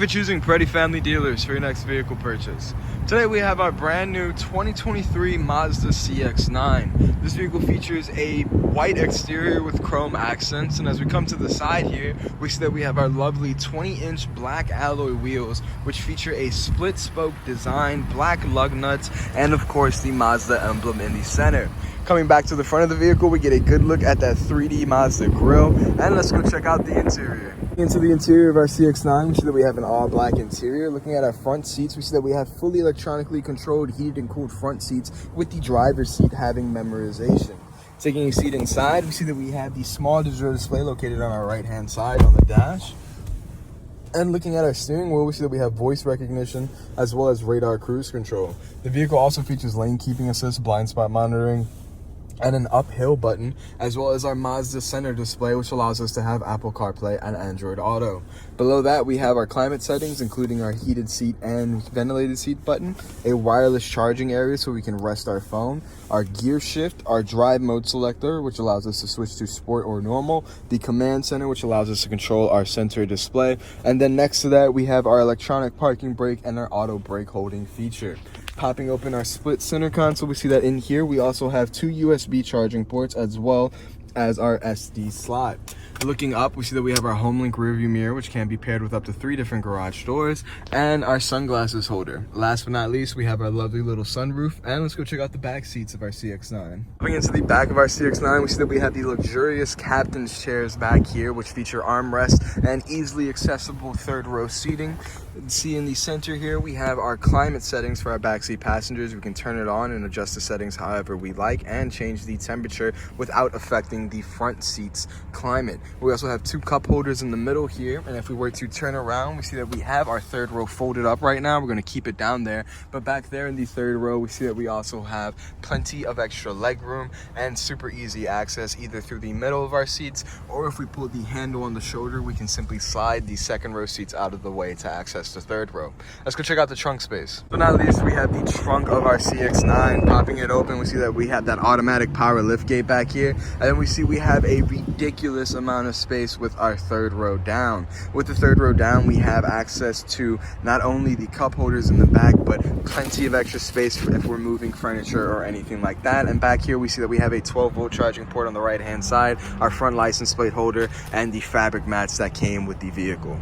for choosing Pretty Family Dealers for your next vehicle purchase. Today we have our brand new 2023 Mazda CX-9. This vehicle features a white exterior with chrome accents, and as we come to the side here, we see that we have our lovely 20-inch black alloy wheels, which feature a split spoke design, black lug nuts, and of course the Mazda emblem in the center. Coming back to the front of the vehicle, we get a good look at that 3D Mazda grille, and let's go check out the interior. Into the interior of our CX-9, we see that we have an all-black interior. Looking at our front seats, we see that we have fully electronically controlled heated and cooled front seats with the driver's seat having memorization. Taking a seat inside, we see that we have the small digital display located on our right-hand side on the dash. And looking at our steering wheel, we see that we have voice recognition as well as radar cruise control. The vehicle also features lane keeping assist, blind spot monitoring, and an uphill button, as well as our Mazda center display, which allows us to have Apple CarPlay and Android Auto. Below that, we have our climate settings, including our heated seat and ventilated seat button, a wireless charging area so we can rest our phone, our gear shift, our drive mode selector, which allows us to switch to sport or normal, the command center, which allows us to control our center display, and then next to that, we have our electronic parking brake and our auto brake holding feature. Popping open our split center console, we see that in here we also have two USB charging ports as well as our SD slot. Looking up, we see that we have our HomeLink rearview mirror, which can be paired with up to 3 different garage doors, and our sunglasses holder. Last but not least, we have our lovely little sunroof, and let's go check out the back seats of our CX-9. Coming into the back of our CX-9, we see that we have the luxurious captain's chairs back here, which feature armrests and easily accessible third row seating. See in the center here, we have our climate settings for our backseat passengers. We can turn it on and adjust the settings however we like and change the temperature without affecting the front seat's climate. We also have 2 cup holders in the middle here, and if we were to turn around, we see that we have our third row folded up right now. We're going to keep it down there, but back there in the third row, we see that we also have plenty of extra leg room and super easy access either through the middle of our seats, or if we pull the handle on the shoulder, we can simply slide the second row seats out of the way to access the third row. Let's go check out the trunk space. But not least, we have the trunk of our CX-9. Popping it open, we see that we have that automatic power lift gate back here, and then we see we have a ridiculous amount of space with our third row down. With the third row down, we have access to not only the cup holders in the back, but plenty of extra space for if we're moving furniture or anything like that. And back here, we see that we have a 12-volt charging port on the right-hand side, our front license plate holder, and the fabric mats that came with the vehicle.